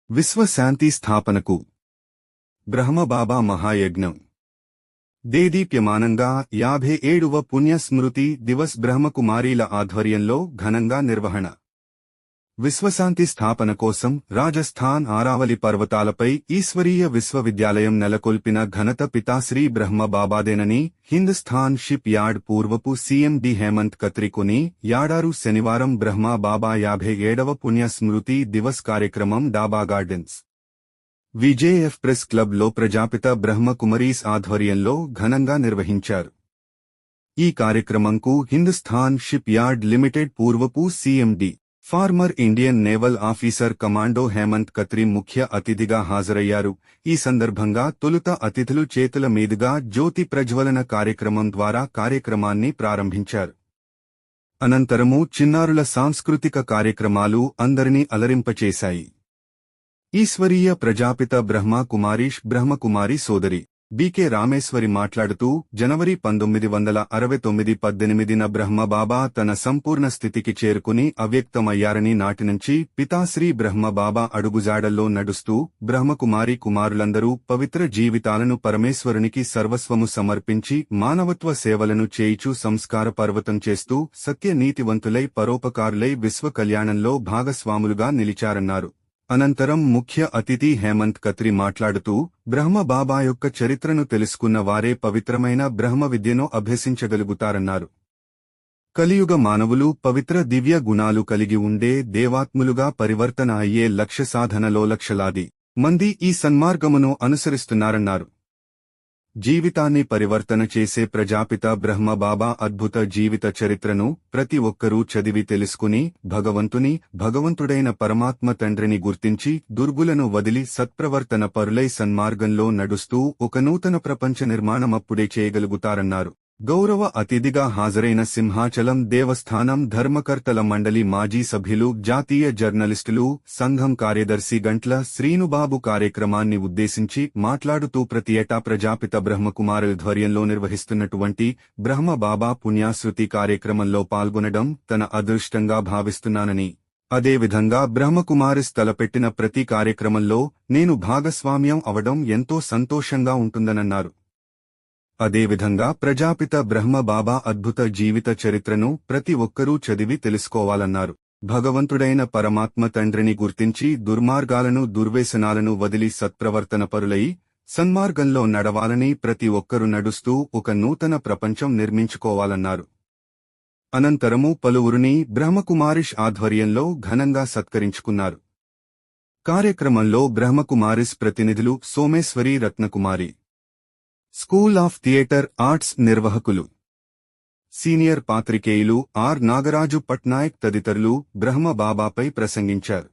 విశ్వశాంతి స్థాపనకు బ్రహ్మబాబా మహాయజ్ఞం దేదీప్యమానంగా 57వ పుణ్యస్మృతి దివస్ బ్రహ్మకుమారీల ఆధ్వర్యంలో ఘనంగా నిర్వహణ. విశ్వశాంతి స్థాపన కోసం రాజస్థాన్ ఆరావలి పర్వతాలపై ఈశ్వరీయ విశ్వవిద్యాలయం నెలకొల్పిన ఘనత పితాశ్రీ బ్రహ్మబాబాదేనని హిందుస్థాన్ షిప్ యార్డ్ పూర్వపు సీఎం డి హేమంత్ కత్రి యాడారు శనివారం బ్రహ్మబాబా 57వ పుణ్యస్మృతి దివస్ కార్యక్రమం డాబా గార్డెన్స్ విజేఎఫ్ ప్రెస్ క్లబ్ లో ప్రజాపిత బ్రహ్మకుమరీస్ ఆధ్వర్యంలో ఘనంగా నిర్వహించారు. ఈ కార్యక్రమంకు హిందుస్థాన్ షిప్ యార్డ్ లిమిటెడ్ పూర్వపు CMD former Indian naval officer commando Hemant Katri ముఖ్య అతిథిగా హాజరయ్యారు. ఈ సందర్భంగా తొలుత అతిథులు చేతుల మీదుగా జ్యోతి ప్రజ్వలన కార్యక్రమం ద్వారా కార్యక్రమాన్ని ప్రారంభించారు. అనంతరము చిన్నారుల సాంస్కృతిక కార్యక్రమాలు అందరినీ అలరింపచేశాయి. ఈశ్వరీయ ప్రజాపిత బ్రహ్మకుమారి సోదరి బీకే రామేశ్వరి మాట్లాడుతూ జనవరి 1969 18న బ్రహ్మబాబా తన సంపూర్ణ స్థితికి చేరుకుని అవ్యక్తమయ్యారని నాటినుంచి పితాశ్రీ బ్రహ్మబాబా అడుగుజాడల్లో నడుస్తూ బ్రహ్మకుమారి కుమారులందరూ పవిత్ర జీవితాలను పరమేశ్వరునికి సర్వస్వము సమర్పించి మానవత్వ సేవలను చేయిచూ సంస్కార పర్వతం చేస్తూ సత్యనీతివంతులై పరోపకారులై విశ్వ కళ్యాణంలో భాగస్వాములుగా నిలిచారన్నారు. అనంతరం ముఖ్య అతిథి హేమంత్ కత్రి మాట్లాడుతూ బ్రహ్మబాబా యొక్క చరిత్రను తెలుసుకున్న వారే పవిత్రమైన బ్రహ్మ విద్యను అభ్యసించగలుగుతారన్నారు. కలియుగ మానవులు పవిత్ర దివ్య గుణాలు కలిగి ఉండే దేవాత్ములుగా పరివర్తన అయ్యే లక్ష్య సాధనలో లక్షలాది మంది ఈ సన్మార్గమును అనుసరిస్తున్నారన్నారు. జీవితాన్ని పరివర్తన చేసే ప్రజాపిత బ్రహ్మబాబా అద్భుత జీవిత చరిత్రను ప్రతి ఒక్కరూ చదివి తెలుసుకుని భగవంతుడైన పరమాత్మ తండ్రిని గుర్తించి దుర్గులను వదిలి సత్ప్రవర్తన పరులై సన్మార్గంలో నడుస్తూ ఒక నూతన ప్రపంచ నిర్మాణమప్పుడే చేయగలుగుతారన్నారు. గౌరవ అతిథిగా హాజరైన సింహాచలం దేవస్థానం ధర్మకర్తల మండలి మాజీ సభ్యులు జాతీయ జర్నలిస్టులు సంఘం కార్యదర్శి గంట్ల శ్రీనుబాబు కార్యక్రమాన్ని ఉద్దేశించి మాట్లాడుతూ ప్రతి ఏటా ప్రజాపిత బ్రహ్మకుమారుల ధ్వర్యంలో నిర్వహిస్తున్నటువంటి బ్రహ్మబాబా పుణ్యాశ్రుతి కార్యక్రమంలో పాల్గొనడం తన అదృష్టంగా భావిస్తున్నానని, అదేవిధంగా బ్రహ్మకుమారిస్ తలపెట్టిన ప్రతి కార్యక్రమంలో నేను భాగస్వామ్యం అవడం ఎంతో సంతోషంగా ఉంటుందనన్నారు. అదేవిధంగా ప్రజాపిత బ్రహ్మబాబా అద్భుత జీవిత చరిత్రను ప్రతి ఒక్కరూ చదివి తెలుసుకోవాలన్నారు. భగవంతుడైన పరమాత్మ తండ్రిని గుర్తించి దుర్మార్గాలను దుర్వ్యసనాలను వదిలి సత్ప్రవర్తన పరులై సన్మార్గంలో నడవాలని ప్రతి ఒక్కరూ నడుస్తూ ఒక నూతన ప్రపంచం నిర్మించుకోవాలన్నారు. అనంతరము పలువురిని బ్రహ్మకుమారిష్ ఆధ్వర్యంలో ఘనంగా సత్కరించుకున్నారు. కార్యక్రమంలో బ్రహ్మకుమారిస్ ప్రతినిధులు Someshwari Ratnakumari, school of theatre arts నిర్వాహకులు, సీనియర్ పాత్రికేయులు ఆర్ నాగరాజు పట్నాయక్ తదితరులు బ్రహ్మబాబాపై ప్రసంగించారు.